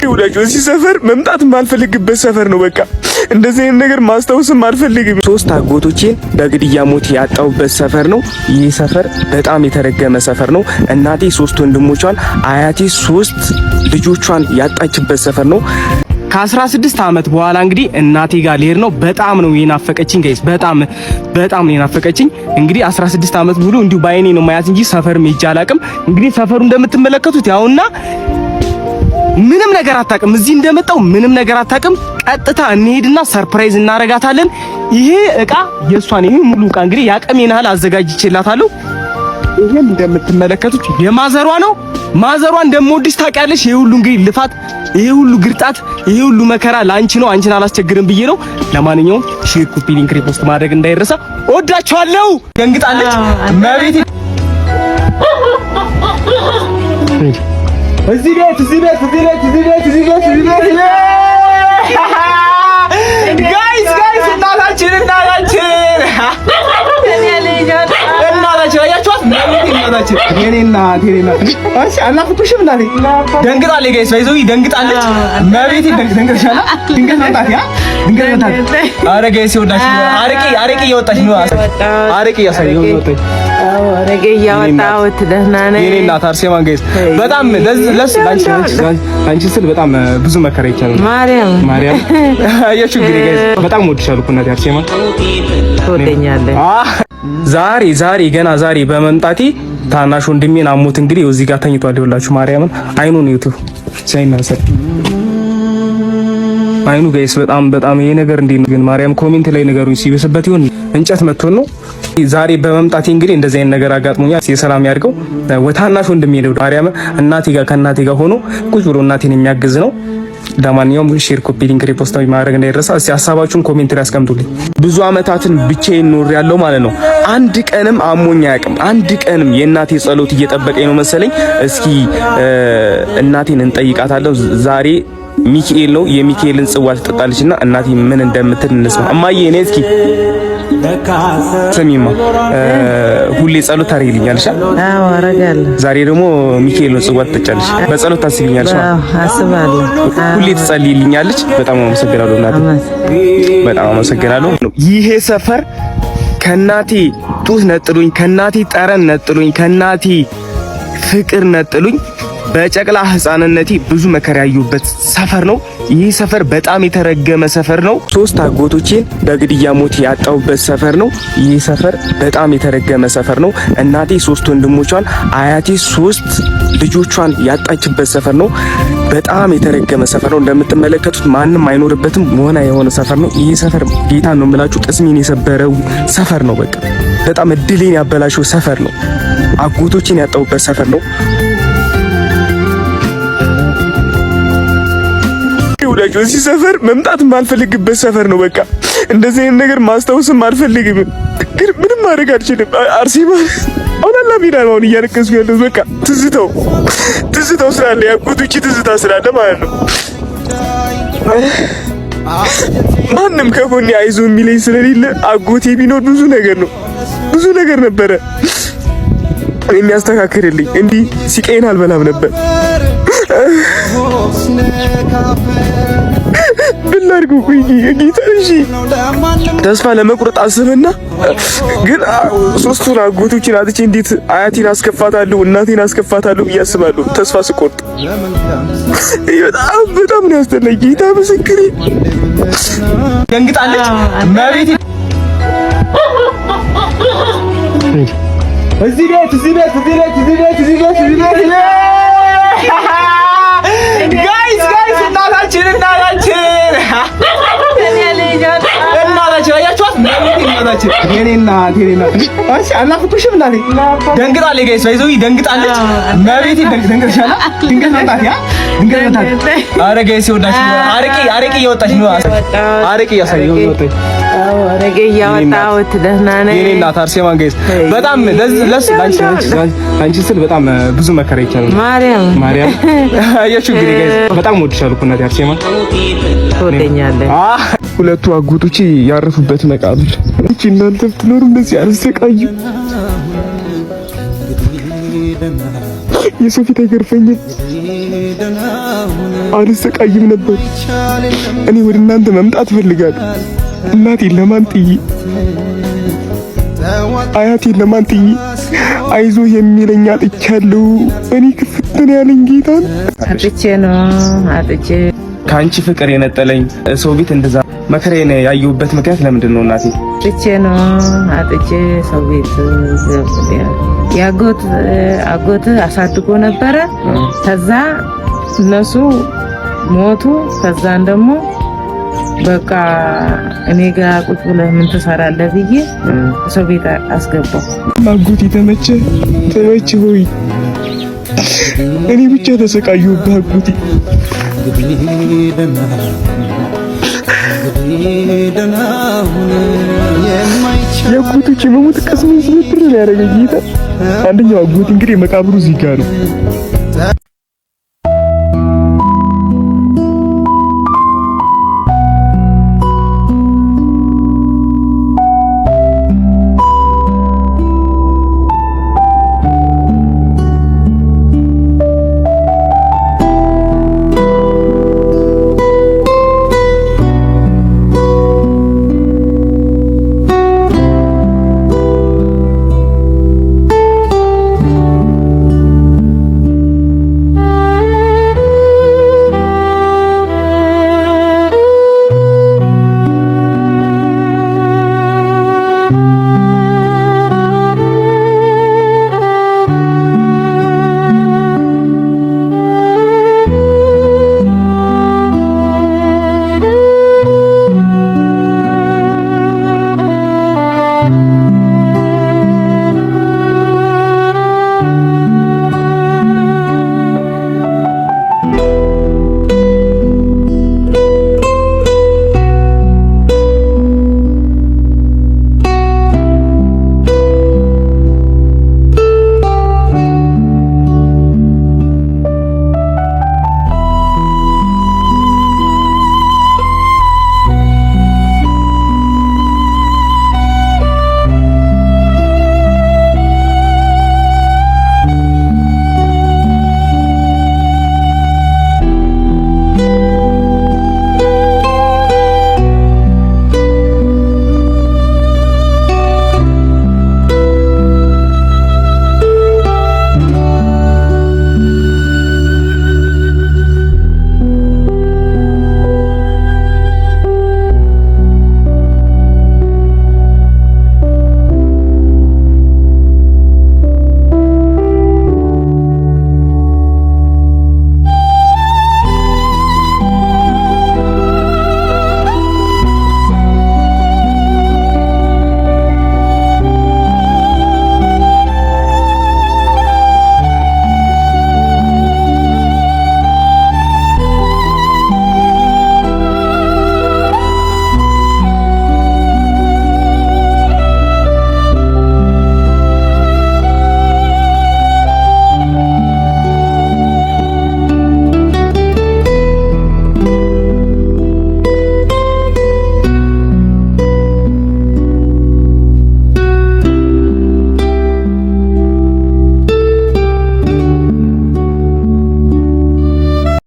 ይውላችሁ እዚህ ሰፈር መምጣት ማልፈልግበት ሰፈር ነው። በቃ እንደዚህ አይነት ነገር ማስታወስም አልፈልግም። 3 አጎቶቼን በግድያ ሞት ያጣውበት ሰፈር ነው። ይህ ሰፈር በጣም የተረገመ ሰፈር ነው። እናቴ 3 ወንድሞቿን፣ አያቴ 3 ልጆቿን ያጣችበት ሰፈር ነው። ከ16 ዓመት በኋላ እንግዲህ እናቴ ጋር ልሄድ ነው። በጣም ነው የናፈቀችኝ ጋይስ፣ በጣም ነው የናፈቀችኝ። እንግዲህ 16 ዓመት ሙሉ እንዲሁ ባይኔ ነው ማያት እንጂ ሰፈር ሜጃ አላቅም። እንግዲህ ሰፈሩ እንደምትመለከቱት ያውና ምንም ነገር አታውቅም። እዚህ እንደመጣው ምንም ነገር አታውቅም። ቀጥታ እንሄድና ሰርፕራይዝ እናረጋታለን። ይሄ እቃ የሷን ይሄ ሙሉ እቃ እንግዲህ ያቀሜን ያህል አዘጋጅቼላታለሁ። ይሄም እንደምትመለከቱት የማዘሯ ነው። ማዘሯ እንደምወድሽ ታውቂያለሽ። ይሄ ሁሉ እንግዲህ ልፋት፣ ይሄ ሁሉ ግርጣት፣ ይሄ ሁሉ መከራ ላንቺ ነው። አንቺን አላስቸግርም ብዬ ነው። ለማንኛውም ሼር፣ ኮፒ፣ ሊንክ፣ ሪፖስት ማድረግ እንዳይረሳ። ወዳችኋለሁ። ደንግጣለች መቤቴ። እዚህ ቤት ጋይስ እናታችን አያችኋት? እናታችን የኔ እናት እሺ፣ አናፍቁሽም እናቴ። ደንግጣለች ጋይስ፣ ባይዘው ደንግጣለች። መቤቴ ደንግጣለች። ድንገት ኧረ ጋይስ ይወዳሽ። አረቄ እያወጣች ነው። አረቄ እያሳየው ነው። አረቄ እያወጣሁት ደህና ነኝ የኔ እናት አርሴማን ጋይስ። በጣም አንቺ ስል በጣም ብዙ መከራ ይቻላል። ማርያም አያችሁ እንግዲህ ጋይስ፣ በጣም ወድሻለሁ እናቴ አርሴማን። ትወደኛለህ። ዛሬ በመምጣቴ ታናሽ ወንድሜን አሞት እንግዲህ እዚህ ጋር ተኝቷል። ይኸውላችሁ ማርያምን አይኑን ይዩት ሳይናሰር አይኑ ጋይስ በጣም ይሄ ነገር እንዴት ነው ግን? ማርያም ኮሜንት ላይ ነገሩን ሲበስበት ይሁን እንጨት መጥቶን ነው። ዛሬ በመምጣቴ እንግዲህ እንደዚህ አይነት ነገር አጋጥሞኛል። የሰላም ያድርገው። ወታናሽ ወንድሜ ነው ማርያም ከእናቴ ጋር ሆኖ ቁጭ ብሎ እናቴን የሚያግዝ ነው። ለማንኛውም ሼር፣ ኮፒ፣ ሊንክ፣ ሪፖስት ማድረግ እንዳይረሳ። እስቲ ሐሳባችሁን ኮሜንት ላይ አስቀምጡልኝ። ብዙ አመታትን ብቻዬን ኖር ያለው ማለት ነው። አንድ ቀንም አሞኝ አያውቅም። አንድ ቀንም የእናቴ ጸሎት እየጠበቀኝ ነው መሰለኝ። እስኪ እናቴን እንጠይቃታለሁ ዛሬ። ሚካኤል ነው የሚካኤልን ጽዋ ትጠጣለችና እናቴ ምን እንደምትል እንስማ። እማዬ እኔ እስኪ ስሚማ ሁሌ ጸሎት ታደርጊልኛለሽ? አዎ አደርጋለሁ። ዛሬ ደግሞ ሚካኤል ነው ጽዋ ትጠጫለሽ። በጸሎት ታስቢኛለሽ? አዎ አስባለሁ። ሁሌ ትጸልይልኛለች። በጣም አመሰግናለሁ እናቴ፣ በጣም አመሰግናለሁ። ይሄ ሰፈር ከናቴ ጡት ነጥሉኝ፣ ከናቴ ጠረን ነጥሉኝ፣ ከናቴ ፍቅር ነጥሉኝ በጨቅላ ህፃንነቴ ብዙ መከራ ያዩበት ሰፈር ነው። ይህ ሰፈር በጣም የተረገመ ሰፈር ነው። 3 አጎቶቼን በግድያ ሞት ያጣውበት ሰፈር ነው። ይህ ሰፈር በጣም የተረገመ ሰፈር ነው። እናቴ 3 ወንድሞቿን፣ አያቴ 3 ልጆቿን ያጣችበት ሰፈር ነው። በጣም የተረገመ ሰፈር ነው። እንደምትመለከቱት ማንም አይኖርበትም ሆነ የሆነ ሰፈር ነው። ይህ ሰፈር ጌታ ነው የምላችሁ ቅስሜን የሰበረው ሰፈር ነው። በቃ በጣም እድሌን ያበላሸው ሰፈር ነው። አጎቶቼን ያጣውበት ሰፈር ነው። ይውላችሁ እዚህ ሰፈር መምጣት ማልፈልግበት ሰፈር ነው። በቃ እንደዚህ አይነት ነገር ማስታወስም አልፈልግም፣ ግን ምንም ማድረግ አልችልም። አርሴማ አውላላ ቢና ነው እያለቀስኩ ያለው። በቃ ትዝታው ስላለ ያጎቶቼ ትዝታ ስላለ ማለት ነው። ማንም ከጎኔ አይዞ የሚለኝ ስለሌለ አጎቴ ቢኖር ብዙ ነገር ነበረ የሚያስተካክልልኝ። እንዲህ ሲቀይን አልበላም ነበር። ብላርጉ ጌታ እሺ፣ ተስፋ ለመቁረጥ አስብና ግን 3ቱን አጎቶችን አጥቼ እንዴት አያቴን አስከፋታለሁ እናቴን አስከፋታለሁ ብዬ አስባለሁ። ተስፋ ስቆርጥ በጣም ነው ያስጠላኝ። ጌታ ምስክሬ። ደንግጣለች መቤቴ። እዚህ ቤት ጋይስ እናታችን አያችኋት? እናታችን የኔ እናት እሺ፣ አናፍቁሽም እናቴ። ደንግጣለች ጋይስ፣ ባይዘው ደንግጣለች። መቤቴ ደንግጣለች። ድንገት መጣት። ኧረ ጋይስ ይወዳሽ። አረቄ እያወጣች ነው። አረቄ እያሳየው ነው። አረቄ እያወጣሁት ደህና ነኝ የኔ እናት አርሴማን ጋይስ። በጣም አንቺ ስል በጣም ብዙ መከራ ይቻላል። ማርያም አያችሁ እንግዲህ ጋይስ፣ በጣም ወድሻለሁ እናቴ አርሴማን። ትወደኛለህ። ሁለቱ አጎቶቼ ያረፉበት መቃብር እቺ እናንተ ብትኖሩ እንደዚህ አልሰቃዩ። የሰው ፊት አይገርፈኝም፣ አልሰቃይም ነበር። እኔ ወደ እናንተ መምጣት ፈልጋለሁ። እናቴን ለማን ጥዬ፣ አያቴን ለማን ጥዬ፣ አይዞህ የሚለኝ አጥቻለሁ። እኔ ክፍትን ያለኝ ጌታን አጥቼ ነው አጥቼ ከአንቺ ፍቅር የነጠለኝ ሰው ቤት እንደዛ መከራዬን ያየሁበት ምክንያት ለምንድን ነው እናቴ? አጥቼ ነው አጥቼ ሰው ቤት አጎት አሳድጎ ነበረ። ከዛ እነሱ ሞቱ። ከዛን ደግሞ በቃ እኔ ጋር ቁጭ ብለህ ምን ትሰራለህ ብዬ ሰው ቤት አስገባው። አጎቴ ተመቸ ሆይ እኔ ብቻ ተሰቃየሁብህ አጎቴ። የአጎቶቼ መሞት ቀስሜን ስብር ያደረገኝ ጌታ። አንደኛው አጎቴ እንግዲህ መቃብሩ እዚህ ጋር ነው።